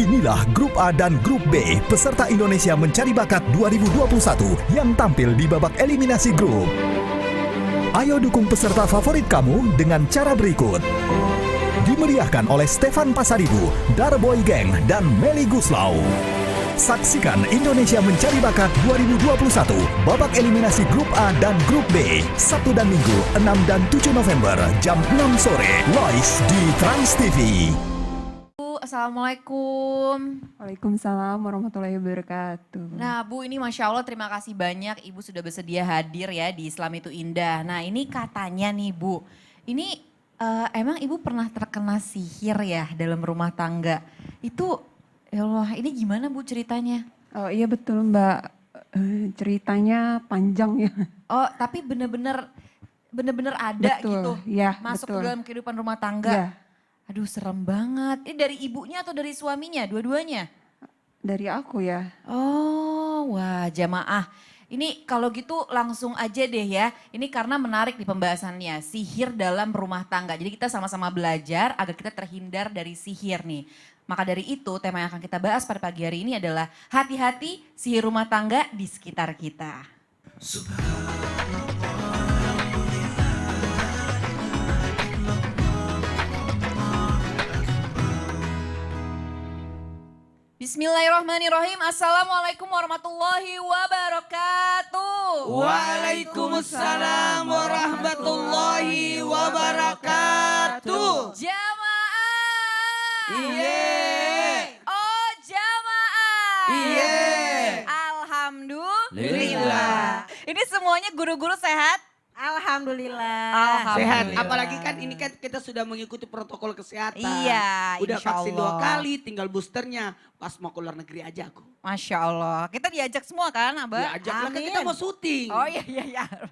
Inilah Grup A dan Grup B peserta Indonesia Mencari Bakat 2021 yang tampil di babak eliminasi grup. Ayo dukung peserta favorit kamu dengan cara berikut. Dimeriahkan oleh Stefan Pasaribu, Darboy Gang, dan Meli Guslau. Saksikan Indonesia Mencari Bakat 2021 babak eliminasi Grup A dan Grup B Sabtu dan Minggu 6 dan 7 November jam 6 sore live di Trans TV. Assalamualaikum. Waalaikumsalam warahmatullahi wabarakatuh. Nah Bu, ini Masya Allah terima kasih banyak Ibu sudah bersedia hadir ya di Islam Itu Indah. Nah ini katanya nih Bu, ini emang Ibu pernah terkena sihir ya dalam rumah tangga? Itu ya Allah, ini gimana Bu ceritanya? Oh iya betul Mbak, ceritanya panjang ya. Oh tapi bener-bener ada Betul, gitu ya, masuk betul. ke dalam kehidupan rumah tangga? Ya, Aduh serem banget, ini dari ibunya atau dari suaminya, dua-duanya? dari aku ya. Oh, wah jamaah. Ini kalau gitu langsung aja deh ya. Ini karena menarik di pembahasannya, sihir dalam rumah tangga. Jadi kita sama-sama belajar agar kita terhindar dari sihir nih. Maka dari itu tema yang akan kita bahas pada pagi hari ini adalah hati-hati sihir rumah tangga di sekitar kita. Bismillahirrahmanirrahim. Assalamualaikum warahmatullahi wabarakatuh. Waalaikumsalam warahmatullahi wabarakatuh. Jamaah. Iye. Oh jamaah. Iye. Alhamdulillah. Ini semuanya guru-guru sehat? Alhamdulillah. Sehat, Alhamdulillah. apalagi kan ini kan kita sudah mengikuti protokol kesehatan. Iya, Udah insya vaksin Allah. 2 kali, tinggal boosternya. Pas mau ke luar negeri aja aku. Masya Allah. Kita diajak semua kan Abah? Diajak lah kan kita mau syuting. Oh iya.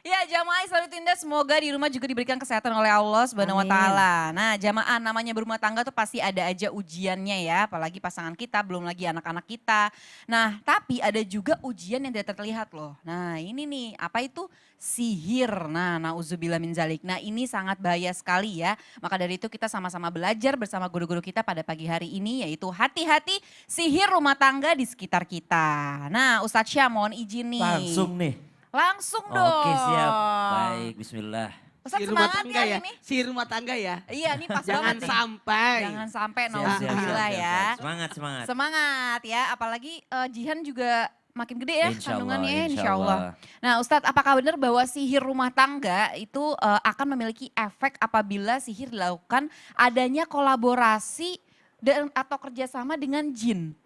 Ya jamaah Islam Itu Indah, semoga di rumah juga diberikan kesehatan oleh Allah Subhanahu wa taala. Nah, jamaah namanya berumah tangga tuh pasti ada aja ujiannya ya, apalagi pasangan kita, belum lagi anak-anak kita. Nah, tapi ada juga ujian yang tidak terlihat loh. Nah, ini nih, apa itu? Sihir. Nah, nauzubillah min zalik. Nah, ini sangat bahaya sekali ya. Maka dari itu kita sama-sama belajar bersama guru-guru kita pada pagi hari ini, yaitu hati-hati sihir rumah tangga di sekitar kita. Nah, Ustadz Syah mohon izin nih. Langsung nih. Langsung dong. Oke siap. Baik, bismillah. Ustadz Si rumah semangat tangga ya ya, ini. si rumah tangga ya. Iya ini pas Jangan banget nih. sampai. Jangan sampai Siap, nauzubillah ya. Semangat, semangat. Semangat ya, apalagi Jihan juga makin gede ya Insya Allah, kandungannya insya insya Allah. Nah Ustadz, apakah benar bahwa sihir rumah tangga itu akan memiliki efek apabila sihir dilakukan adanya kolaborasi dan atau kerjasama dengan jin?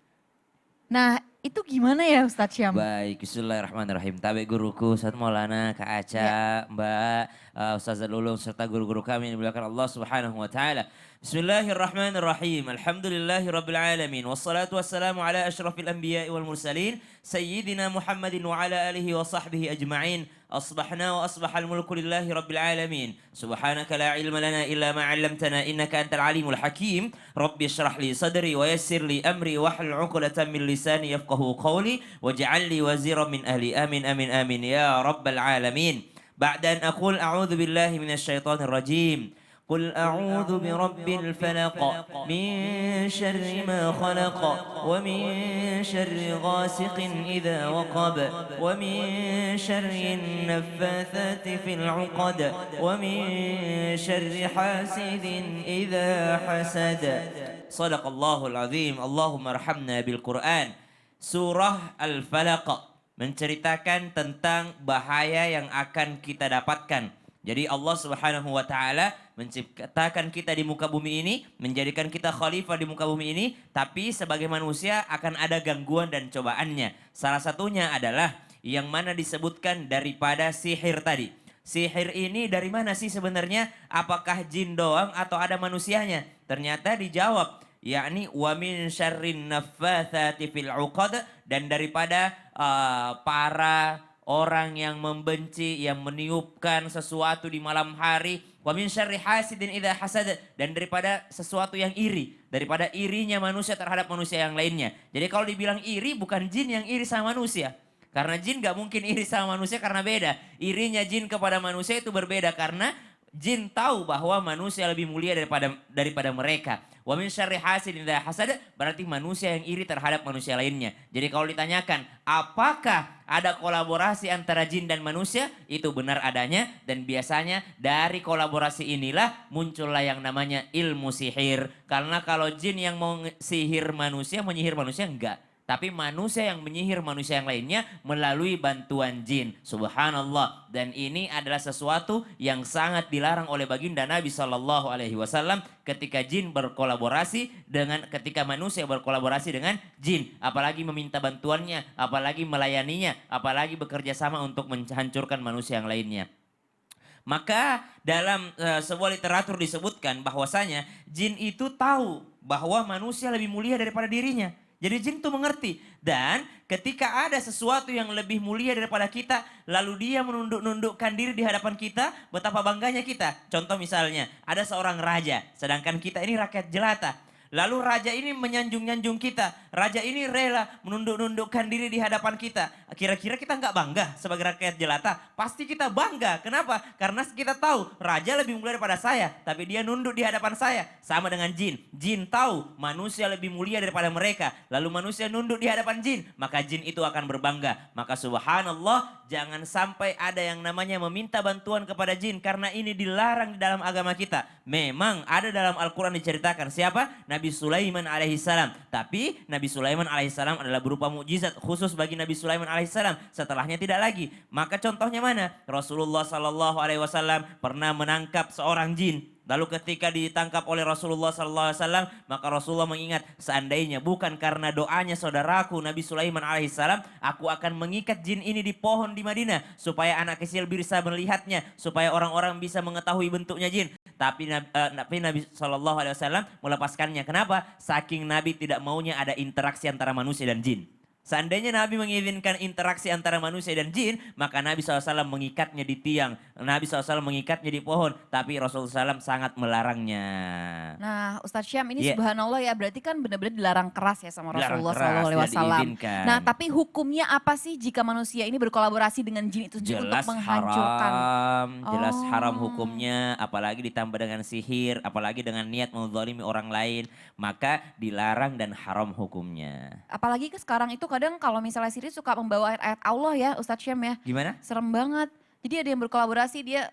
Nah itu gimana ya Ustadz Syam? Baik, bismillahirrahmanirrahim. Tabe guruku, Ustaz Maulana, Kak Aca, Mbak, Ustazah Lulung, serta guru-guru kami yang dimuliakan Allah Subhanahu wa taala. Bismillahirrahmanirrahim. Alhamdulillahirabbil alamin. Wassalatu wassalamu ala asyrafil anbiya'i wal mursalin, sayyidina Muhammadin wa ala alihi wa sahbihi ajma'in. Asbahna wa asbahal mulku lillahi rabbil alamin. Subhanaka la ilma lana illa ma 'allamtana innaka antal alimul hakim. Rabbi shrah li sadri wa yassir li amri wahlul 'uqdatam min lisani yafqahu qawli waj'al li waziran min ahli. Amin amin amin ya rabbal alamin. Ba'da an aqul a'udzu billahi minasy syaithanir rajim. قل أعوذ برب الفلق من شر ما خلق ومن شر غاسق إذا وقب ومن شر النفاثات في العقد ومن شر حاسد إذا حسد صدق الله العظيم. اللهم ارحمنا بالقرآن. Surah Al-Falaq menceritakan tentang bahaya yang akan kita dapatkan. Jadi Allah Subhanahu wa taala menciptakan kita di muka bumi ini, menjadikan kita khalifah di muka bumi ini, tapi sebagai manusia akan ada gangguan dan cobaannya. Salah satunya adalah yang mana disebutkan daripada sihir tadi. Sihir ini dari mana sih sebenarnya? Apakah jin doang atau ada manusianya? Ternyata dijawab, yakni wa min syarrin naffatsati fil 'uqad, dan daripada para orang yang membenci, yang meniupkan sesuatu di malam hari. Wa min syarri hasidin idza hasad, dan daripada sesuatu yang iri, daripada irinya manusia terhadap manusia yang lainnya. Jadi kalau dibilang iri, bukan jin yang iri sama manusia. Karena jin gak mungkin iri sama manusia karena beda. Irinya jin kepada manusia itu berbeda karena Jin tahu bahwa manusia lebih mulia daripada mereka. Wa min syarri hasidin idza hasad, berarti manusia yang iri terhadap manusia lainnya. Jadi kalau ditanyakan, apakah ada kolaborasi antara jin dan manusia? Itu benar adanya, dan biasanya dari kolaborasi inilah muncullah yang namanya ilmu sihir. Karena kalau jin yang mau menyihir manusia enggak. Tapi manusia yang menyihir manusia yang lainnya melalui bantuan jin. Subhanallah. Dan ini adalah sesuatu yang sangat dilarang oleh baginda Nabi SAW ketika ketika manusia berkolaborasi dengan jin. Apalagi meminta bantuannya, apalagi melayaninya, apalagi bekerja sama untuk menghancurkan manusia yang lainnya. Maka dalam sebuah literatur disebutkan bahwasanya jin itu tahu bahwa manusia lebih mulia daripada dirinya. Jadi jin itu mengerti. Dan ketika ada sesuatu yang lebih mulia daripada kita, lalu dia menunduk-nundukkan diri di hadapan kita, betapa bangganya kita. Contoh misalnya, ada seorang raja, sedangkan kita ini rakyat jelata. Lalu raja ini menyanjung-nyanjung kita. Raja ini rela menunduk-nundukkan diri di hadapan kita. Kira-kira kita nggak bangga sebagai rakyat jelata? Pasti kita bangga. Kenapa? Karena kita tahu raja lebih mulia daripada saya. Tapi dia nunduk di hadapan saya. Sama dengan jin. Jin tahu manusia lebih mulia daripada mereka. Lalu manusia nunduk di hadapan jin. Maka jin itu akan berbangga. Maka subhanallah, jangan sampai ada yang namanya meminta bantuan kepada jin. Karena ini dilarang di dalam agama kita. Memang ada dalam Al-Quran diceritakan. Siapa? Nabi Sulaiman alaihissalam. Tapi Nabi Sulaiman alaihissalam adalah berupa mukjizat khusus bagi Nabi Sulaiman alaihissalam. Setelahnya tidak lagi. Maka contohnya mana? Rasulullah SAW pernah menangkap seorang jin. Lalu ketika ditangkap oleh Rasulullah SAW, maka Rasulullah mengingat, seandainya bukan karena doanya saudaraku Nabi Sulaiman alaihissalam, aku akan mengikat jin ini di pohon di Madinah supaya anak kecil bisa melihatnya, supaya orang-orang bisa mengetahui bentuknya jin. Tapi Nabi SAW melepaskannya. Kenapa? Saking Nabi tidak maunya ada interaksi antara manusia dan jin. Seandainya Nabi mengizinkan interaksi antara manusia dan jin, maka Nabi SAW mengikatnya di tiang. Nabi SAW mengikatnya di pohon. Tapi Rasulullah SAW sangat melarangnya. Nah, Ustadz Syam ini Iya. subhanallah ya, berarti kan benar-benar dilarang keras ya sama Dilarang Rasulullah keras, tidak SAW. diizinkan. Nah, tapi hukumnya apa sih jika manusia ini berkolaborasi dengan jin itu sendiri Jelas untuk menghancurkan? haram, jelas Oh. haram hukumnya, apalagi ditambah dengan sihir, apalagi dengan niat menzalimi orang lain, maka dilarang dan haram hukumnya. Apalagi sekarang itu kadang kalau misalnya sihir suka membawa ayat-ayat Allah ya Ustadz Syam ya. Gimana? Serem banget. Jadi ada yang berkolaborasi, dia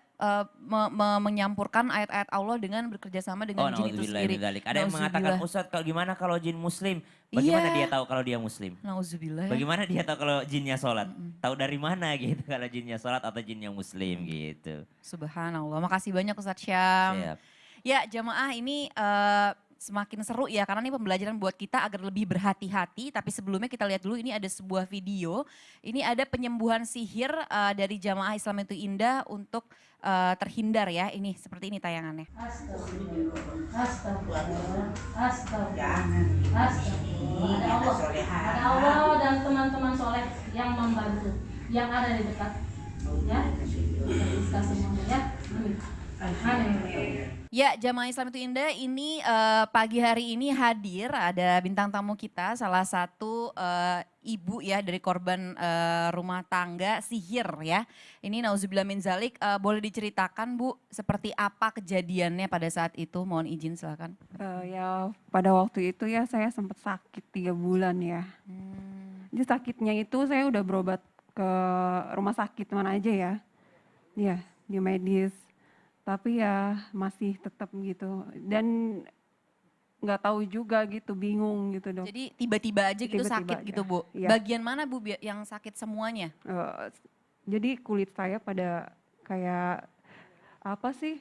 menyampurkan ayat-ayat Allah dengan bekerja sama dengan jin itu naudzubillah sendiri. min dzalik. Ada yang mengatakan, Nauzubillah. Ustadz kalau gimana kalau jin muslim? Bagaimana Iya. dia tahu kalau dia muslim? Nauzubillah ya. Bagaimana dia tahu kalau jinnya sholat? Tahu dari mana gitu kalau jinnya sholat atau jinnya muslim gitu. Subhanallah. Makasih banyak Ustadz Syam. Siap. Ya jamaah ini semakin seru ya karena ini pembelajaran buat kita agar lebih berhati-hati. Tapi sebelumnya kita lihat dulu ini ada sebuah video. Ini ada penyembuhan sihir dari jamaah Islam itu Indah untuk terhindar ya. Ini seperti ini tayangannya. Ada Allah dan teman-teman soleh yang membantu, yang ada di dekat, ya. Kita semuanya ya. Amin. Alhamdulillah. Ya jamaah Islam itu Indah ini pagi hari ini hadir ada bintang tamu kita salah satu ibu ya dari korban rumah tangga sihir ya. Ini nauzubillah min dzalik, boleh diceritakan Bu seperti apa kejadiannya pada saat itu, mohon izin silakan. Ya pada waktu itu ya saya sempat sakit 3 bulan ya. Jadi sakitnya itu saya udah berobat ke rumah sakit mana aja ya. Iya di medis. Tapi ya masih tetap gitu dan nggak tahu juga gitu, bingung gitu dok. Jadi tiba-tiba aja gitu Tiba-tiba sakit aja, gitu Bu. iya. Bagian mana Bu yang sakit semuanya? Jadi kulit saya pada kayak apa sih?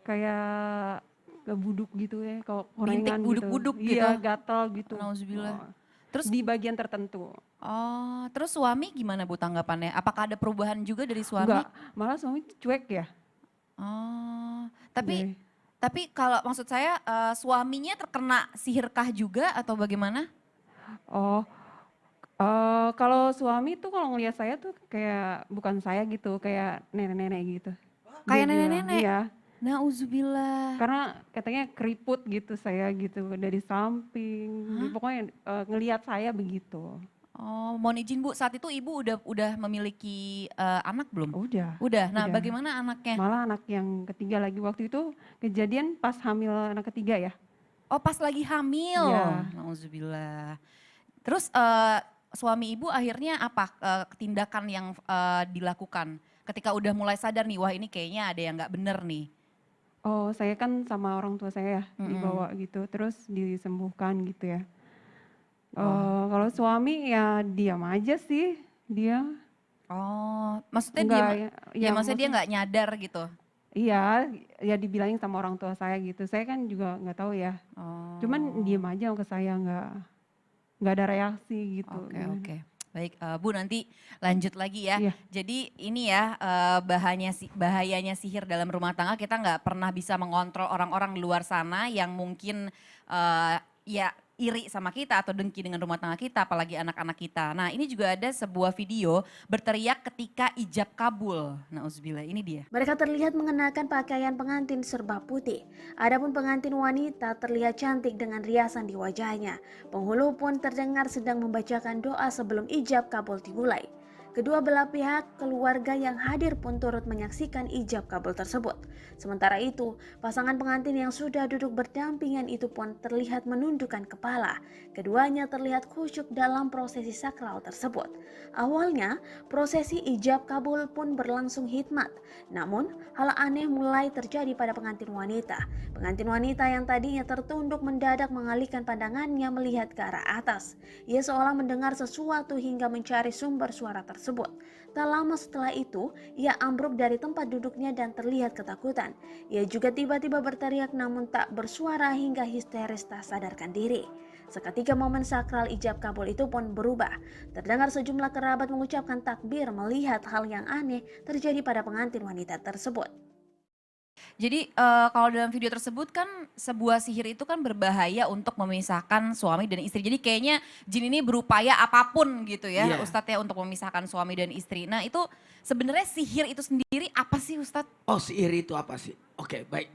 Kayak kebuduk gitu ya, kalau Bintik korengan buduk-buduk gitu. gitu? Iya gatal gitu. Nauzubillah. Terus di bagian tertentu. Oh, terus suami gimana Bu tanggapannya? Apakah ada perubahan juga dari suami? Enggak, malah suami cuek ya. Oh, Jadi, tapi kalau maksud saya suaminya terkena sihirkah juga atau bagaimana? oh kalau suami tuh kalau ngelihat saya tuh kayak bukan saya gitu, kayak nenek-nenek gitu. Kayak Dia bilang, nenek-nenek? Iya. Nauzubillah. Karena katanya keriput gitu saya gitu dari samping. Pokoknya ngelihat saya begitu. Oh, mohon izin Bu, saat itu Ibu udah memiliki anak belum? Udah. Udah. Nah, Udah. bagaimana anaknya? Malah anak yang ketiga lagi waktu itu kejadian pas hamil anak ketiga ya. Oh, pas lagi hamil. Iya. Nauzubillah. Terus suami Ibu akhirnya apa tindakan yang dilakukan ketika udah mulai sadar nih, wah ini kayaknya ada yang nggak bener nih. Oh, saya kan sama orang tua saya ya dibawa gitu, terus disembuhkan gitu ya. Kalau suami ya diam aja sih dia. Oh, maksudnya Enggak, dia, ya maksudnya dia nggak nyadar gitu. Iya, ya dibilangin sama orang tua saya gitu. Saya kan juga nggak tahu ya. Oh. Cuman diem aja ke saya nggak ada reaksi gitu. Oke, oke. Baik, Bu nanti lanjut lagi ya. Iya. Jadi ini ya bahayanya sihir dalam rumah tangga, kita nggak pernah bisa mengontrol orang-orang di luar sana yang mungkin ya iri sama kita atau dengki dengan rumah tangga kita, apalagi anak-anak kita. Nah ini juga ada sebuah video berteriak ketika ijab kabul. Nauzubillah, ini dia. Mereka terlihat mengenakan pakaian pengantin serba putih. Adapun pengantin wanita terlihat cantik dengan riasan di wajahnya. Penghulu pun terdengar sedang membacakan doa sebelum ijab kabul dimulai. Kedua belah pihak keluarga yang hadir pun turut menyaksikan ijab kabul tersebut. Sementara itu, pasangan pengantin yang sudah duduk berdampingan itu pun terlihat menundukkan kepala. Keduanya terlihat khusyuk dalam prosesi sakral tersebut. Awalnya, prosesi ijab kabul pun berlangsung hikmat. Namun, hal aneh mulai terjadi pada pengantin wanita. Pengantin wanita yang tadinya tertunduk mendadak mengalihkan pandangannya melihat ke arah atas. Ia seolah mendengar sesuatu hingga mencari sumber suara tersebut. Tak lama setelah itu, ia ambruk dari tempat duduknya dan terlihat ketakutan. Ia juga tiba-tiba berteriak namun tak bersuara hingga histeris tak sadarkan diri. Seketika momen sakral ijab kabul itu pun berubah. Terdengar sejumlah kerabat mengucapkan takbir melihat hal yang aneh terjadi pada pengantin wanita tersebut. Jadi kalau dalam video tersebut kan sebuah sihir itu kan berbahaya untuk memisahkan suami dan istri. Jadi kayaknya jin ini berupaya apapun gitu ya Iya. Ustadz ya untuk memisahkan suami dan istri. Nah itu sebenarnya sihir itu sendiri apa sih Ustadz? Oh, sihir itu apa sih? Oke, baik.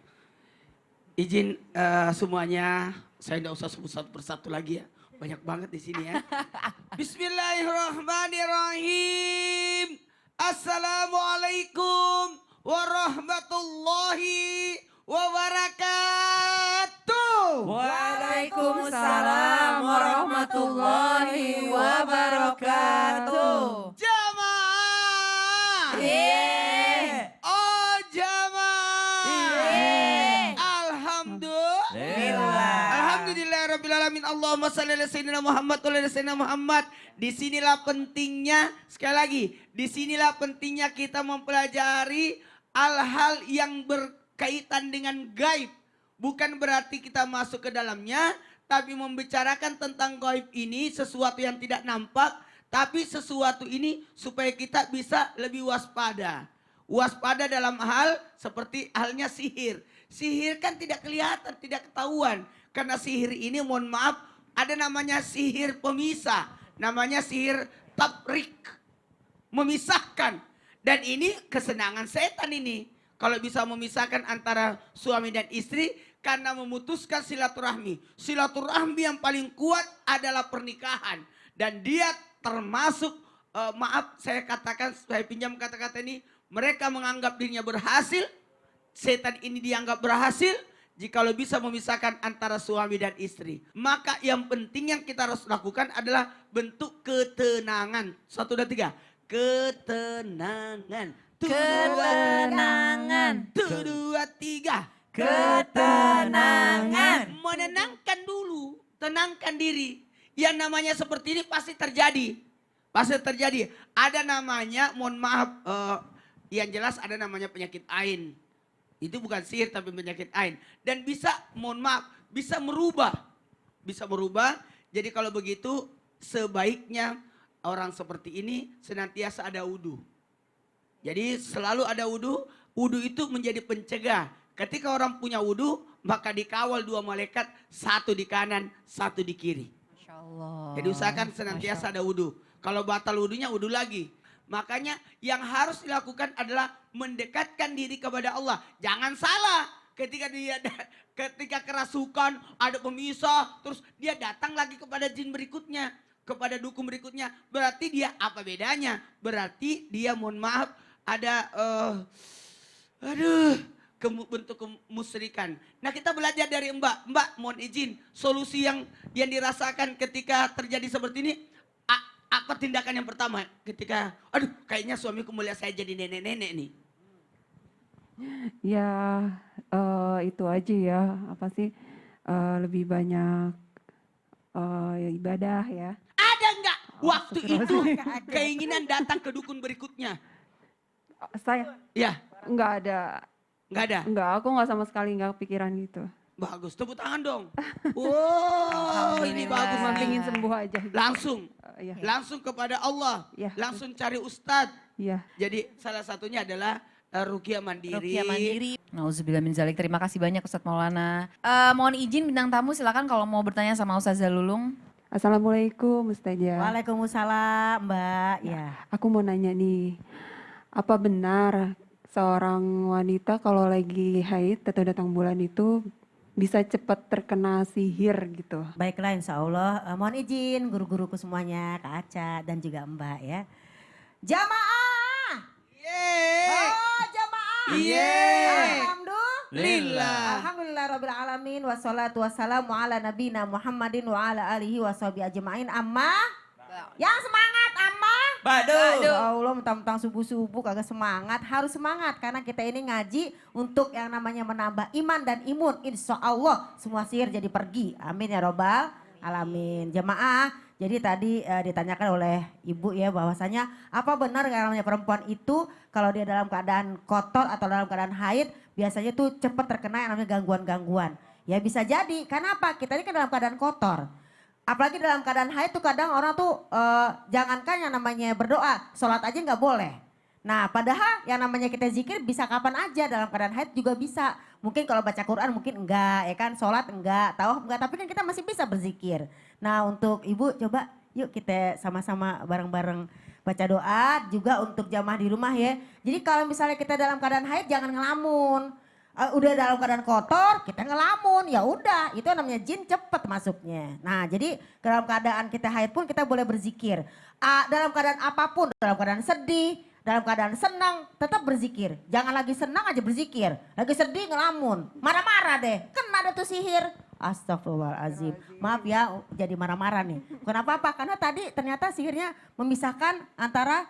Izin semuanya, saya tidak usah sebut satu persatu lagi ya. Banyak banget di sini ya. Bismillahirrahmanirrahim. Assalamualaikum warahmatullahi wabarakatuh. Waalaikumsalam warahmatullahi wabarakatuh. Jamaah. Oh jamaah. Alhamdulillah. Alhamdulillahirrabbilalamin. Allahumma salli ala sayyidina Muhammad wa ala sayyidina Muhammad. Disinilah pentingnya, sekali lagi, disinilah pentingnya kita mempelajari hal-hal yang berkaitan dengan gaib. Bukan berarti kita masuk ke dalamnya, tapi membicarakan tentang gaib ini sesuatu yang tidak nampak, tapi sesuatu ini supaya kita bisa lebih waspada. Waspada dalam hal seperti halnya sihir. Sihir kan tidak kelihatan, tidak ketahuan. Karena sihir ini mohon maaf ada namanya sihir pemisah. Namanya sihir tabrik. Memisahkan. Dan ini kesenangan setan ini. Kalau bisa memisahkan antara suami dan istri karena memutuskan silaturahmi. Silaturahmi yang paling kuat adalah pernikahan. Dan dia termasuk, maaf saya katakan, saya pinjam kata-kata ini. Mereka menganggap dirinya berhasil. Setan ini dianggap berhasil. Jikalau bisa memisahkan antara suami dan istri. Maka yang penting yang kita harus lakukan adalah bentuk ketenangan. 1, 2, 3. Ketenangan. Ketenangan. 1, 2, 3. Ketenangan. Menenangkan dulu. Tenangkan diri. Yang namanya seperti ini pasti terjadi. Pasti terjadi. Ada namanya, mohon maaf. Yang jelas ada namanya penyakit ain. Itu bukan sihir tapi penyakit ain. Dan bisa, mohon maaf, bisa merubah. Bisa merubah. Jadi kalau begitu sebaiknya orang seperti ini senantiasa ada wudu. Jadi selalu ada wudu. Wudu itu menjadi pencegah. Ketika orang punya wudu, maka dikawal 2 malaikat. 1 di kanan, 1 di kiri. Masya Allah. Jadi usahakan senantiasa ada wudu. Kalau batal wudunya, wudu lagi. Makanya yang harus dilakukan adalah mendekatkan diri kepada Allah. Jangan salah ketika kerasukan, ada pemisah, terus dia datang lagi kepada jin berikutnya. kepada dukun berikutnya. Berarti dia apa bedanya? Berarti dia mohon maaf ada bentuk kemusyrikan. Nah kita belajar dari Mbak. Mbak mohon izin, solusi yang dirasakan ketika terjadi seperti ini, apa tindakan yang pertama ketika, aduh kayaknya suamiku melihat saya jadi nenek-nenek nih. Ya itu aja ya, apa sih, lebih banyak ya ibadah ya. Ada nggak waktu itu keinginan datang ke dukun berikutnya? Saya Ya, nggak ada, nggak ada. aku nggak sama sekali nggak pikiran gitu. Bagus, tepuk tangan dong. Wow, ini Alhamdulillah. bagus. Cuma pengen sembuh aja. Gitu. Langsung, Iya, langsung kepada Allah. Iya. Langsung cari ustadz. iya. Jadi salah satunya adalah Ruqyah Mandiri. Ruqyah Mandiri. Nauzubillah min zalik. Terima kasih banyak Ustadz Maulana. Mohon izin bintang tamu silakan kalau mau bertanya sama Ustazah Lulung. Assalamualaikum Ustazah. Waalaikumsalam Mbak. Ya. Aku mau nanya nih, apa benar seorang wanita kalau lagi haid atau datang bulan itu bisa cepat terkena sihir gitu? Baiklah insya Allah. Mohon izin guru-guruku semuanya, Kak Aca dan juga Mbak ya. Jamaah. Yeay. Oh jamaah. Yeay. Alhamdulillah. Alhamdulillah Rabbil Alamin. Wassalatu wassalamu ala nabina Muhammadin wa ala alihi wa sahbihi ajma'in. Amma. Yang semangat amma. Badu. Ya Allah mentang-mentang subuh-subuh kagak semangat. Harus semangat karena kita ini ngaji untuk yang namanya menambah iman dan imun. Insya Allah semua sihir jadi pergi. Amin ya robbal alamin. Jemaah, jadi tadi ditanyakan oleh ibu ya bahwasanya apa benar yang namanya perempuan itu kalau dia dalam keadaan kotor atau dalam keadaan haid biasanya tuh cepat terkena yang namanya gangguan-gangguan. Ya bisa jadi, karena apa? Kita ini kan dalam keadaan kotor. Apalagi dalam keadaan haid tuh kadang orang tuh jangankan yang namanya berdoa, sholat aja nggak boleh. Nah padahal yang namanya kita zikir bisa kapan aja, dalam keadaan haid juga bisa. Mungkin kalau baca Quran mungkin enggak ya kan, sholat enggak, tawaf enggak, tapi kan kita masih bisa berzikir. Nah untuk ibu coba yuk kita sama-sama bareng-bareng baca doa juga untuk jamaah di rumah ya. Jadi kalau misalnya kita dalam keadaan haid jangan ngelamun. Udah dalam keadaan kotor kita ngelamun, ya udah itu namanya jin cepet masuknya. Nah jadi dalam keadaan kita haid pun kita boleh berzikir. Dalam keadaan apapun, dalam keadaan sedih, dalam keadaan senang tetap berzikir. Jangan lagi senang aja berzikir, lagi sedih ngelamun, marah-marah deh, kena ada tuh sihir. Astagfirullahaladzim, maaf ya jadi marah-marah nih. Kenapa apa? Karena tadi ternyata sihirnya memisahkan antara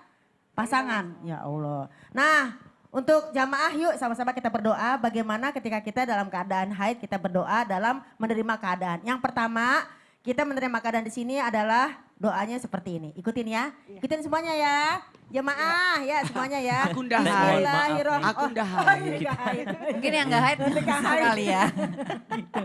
pasangan, ya Allah. Nah untuk jamaah yuk sama-sama kita berdoa bagaimana ketika kita dalam keadaan haid kita berdoa dalam menerima keadaan. Yang pertama kita menerima keadaan di sini adalah doanya seperti ini. Ikutin ya, ikutin semuanya ya. Jamaah ya semuanya ya. Aku ndah haid. Bismillahirrahmanirrahim. Aku ndah Oh, haid. ini nggak haid. Mungkin yang nggak haid sekali ya. Gitu.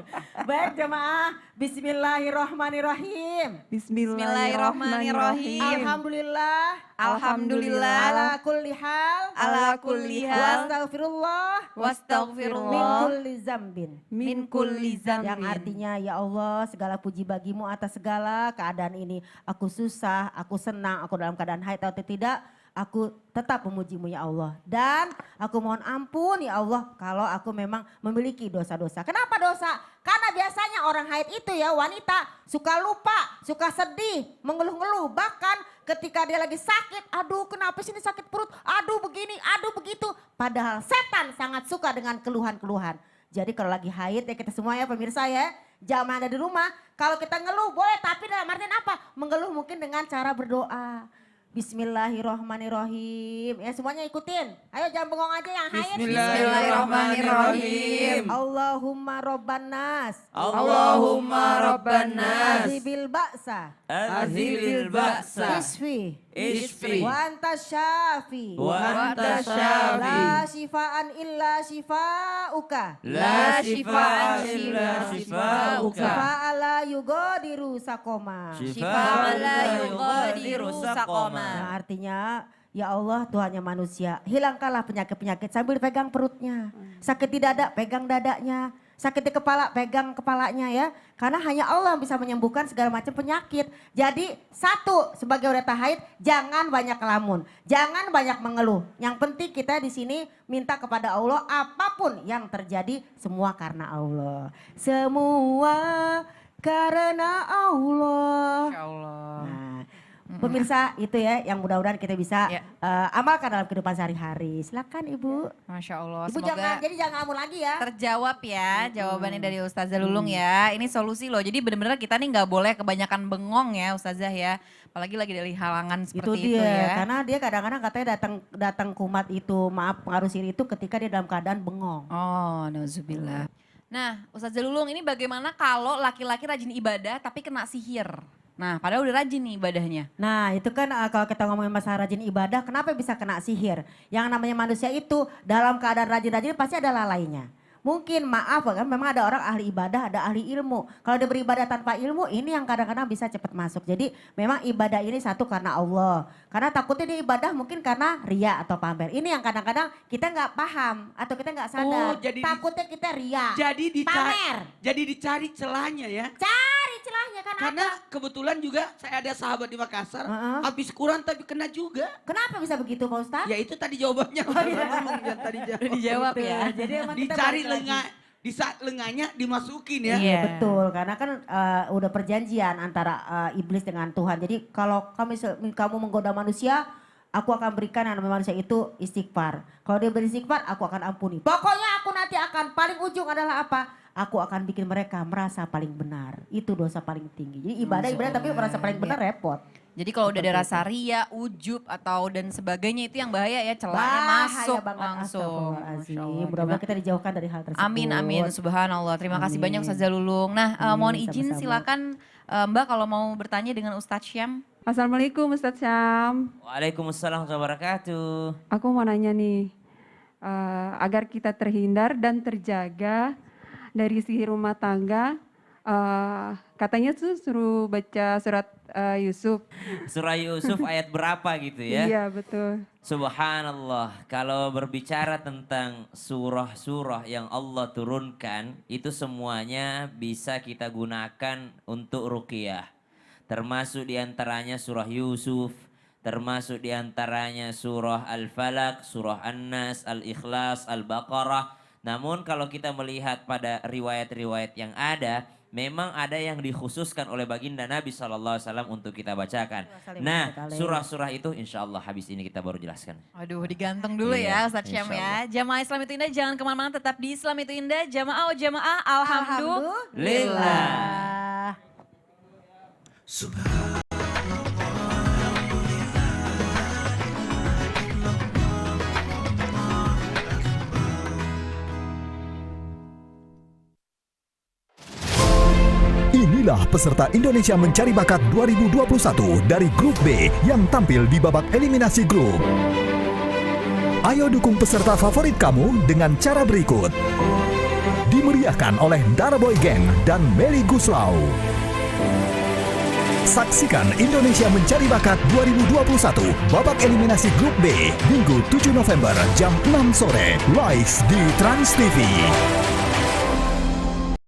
Baik jamaah, Bismillahirrahmanirrahim. Bismillahirrahmanirrahim. Alhamdulillah. Alhamdulillah. Ala kulli hal. Ala kulli hal. Wastaghfirullah. Min Wastaghfirullah. kulli zambin. Min kulli zambin. Yang artinya ya Allah segala puji bagimu atas segala keadaan ini. Aku susah, aku senang, aku dalam keadaan haid atau tidak. Aku tetap memujimu ya Allah. Dan aku mohon ampun ya Allah kalau aku memang memiliki dosa-dosa. Kenapa dosa? Karena biasanya orang haid itu ya wanita suka lupa, suka sedih, mengeluh-ngeluh. Bahkan ketika dia lagi sakit, aduh kenapa sih ini sakit perut, aduh begini, aduh begitu. Padahal setan sangat suka dengan keluhan-keluhan. Jadi kalau lagi haid ya kita semua ya pemirsa ya, jamaah ada di rumah. Kalau kita ngeluh boleh tapi dalam artian apa? Mengeluh mungkin dengan cara berdoa. Bismillahirrahmanirrahim. Ya semuanya ikutin. Ayo jangan bengong aja yang haid. Bismillahirrahmanirrahim. Allahumma robbanas. Allahumma rabbanas. Azibil ba'sa. Azibil ba'sa. Isfi. Isfi. Wa anta syafi. Wa anta syafi. La shifaan illa shifauka. La shifaan illa shifauka. Shifa'ala yugadiru sakoma. Shifa'an la yughadiru saqama. Nah, artinya ya Allah Tuhannya manusia, hilangkanlah penyakit-penyakit sambil pegang perutnya. Sakit di dada, pegang dadanya. Sakit di kepala, pegang kepalanya ya. Karena hanya Allah yang bisa menyembuhkan segala macam penyakit. Jadi satu, sebagai wanita haid jangan banyak kelamun. Jangan banyak mengeluh. Yang penting kita di sini minta kepada Allah apapun yang terjadi semua karena Allah. Semua karena Allah. Insya Allah. Nah, Pemirsa itu ya yang mudah-mudahan kita bisa Ya. amalkan dalam kehidupan sehari-hari. Silakan Ibu. Masya Allah. Ibu Semoga jangan ngelamun lagi ya. terjawab ya jawabannya dari Ustazah Lulung ya. Ini solusi loh. Jadi benar-benar kita nih nggak boleh kebanyakan bengong ya Ustazah ya. Apalagi lagi dari halangan seperti itu, dia, ya. karena dia kadang-kadang katanya datang kumat itu, maaf pengaruh sihir itu ketika dia dalam keadaan bengong. Oh, nauzubillah. Nah, Ustazah Lulung ini bagaimana kalau laki-laki rajin ibadah tapi kena sihir? Nah, padahal udah rajin nih ibadahnya. Nah itu kan kalau kita ngomongin masalah rajin ibadah, kenapa bisa kena sihir? Yang namanya manusia itu dalam keadaan rajin-rajin pasti ada lalainya. Mungkin maaf kan memang ada orang ahli ibadah, ada ahli ilmu. Kalau dia beribadah tanpa ilmu ini yang kadang-kadang bisa cepat masuk. Jadi memang ibadah ini satu karena Allah. Karena takutnya dia ibadah mungkin karena ria atau pamer. Ini yang kadang-kadang kita nggak paham atau kita nggak sadar. Oh, jadi takutnya kita ria, Jadi pamer. dicari celahnya ya. Cari celahnya kan Karena ada. kebetulan juga saya ada sahabat di Makassar, Heeh. habis Quran tapi kena juga. Kenapa bisa begitu Pak Ustadz? Ya itu tadi jawabannya. Yang tadi Udah dijawab ya. Jadi emang kita Dicari balik lagi. di saat lengahnya dimasukin ya. Iya. Betul, karena kan udah perjanjian antara iblis dengan Tuhan. Jadi kalau kamu menggoda manusia, aku akan berikan yang namanya manusia itu istighfar. Kalau dia beristighfar, aku akan ampuni. Pokoknya aku nanti akan paling ujung adalah apa? Aku akan bikin mereka merasa paling benar. Itu dosa paling tinggi. Jadi ibadah tapi merasa paling benar repot. Jadi kalau udah ada rasa ria, ujub atau dan sebagainya itu yang bahaya ya, celahnya masuk langsung. Masya Allah. Mudah-mudahan kita dijauhkan dari hal tersebut. Amin, amin. Subhanallah. Terima kasih Amin. banyak Ustazah Lulung. Nah, mohon Amin, izin sama-sama. silakan Mbak kalau mau bertanya dengan Ustadz Syam. Assalamualaikum Ustadz Syam. Waalaikumsalam warahmatullahi wabarakatuh. Aku mau nanya nih, agar kita terhindar dan terjaga dari sihir rumah tangga, katanya tuh suruh baca surat Yusuf. Surah Yusuf ayat berapa gitu ya? Iya betul. Subhanallah, kalau berbicara tentang surah-surah yang Allah turunkan, itu semuanya bisa kita gunakan untuk ruqyah. Termasuk diantaranya surah Yusuf, termasuk diantaranya surah Al-Falaq, surah An-Nas, Al-Ikhlas, Al-Baqarah. Namun kalau kita melihat pada riwayat-riwayat yang ada, memang ada yang dikhususkan oleh baginda Nabi SAW untuk kita bacakan. Nah, surah-surah itu insya Allah habis ini kita baru jelaskan. Aduh, digantung dulu Iya, ya Ustadz Syam insya ya. Jamaah Islam itu indah, jangan kemana-mana, tetap di Islam itu indah. Jamaah, alhamdulillah. Lillah. Inilah peserta Indonesia Mencari Bakat 2021 dari Grup B yang tampil di babak eliminasi grup. Ayo dukung peserta favorit kamu dengan cara berikut. Dimeriahkan oleh Dara Boy Gang dan Meli Guslau. Saksikan Indonesia Mencari Bakat 2021 babak eliminasi Grup B Minggu 7 November jam 6 sore live di Trans TV.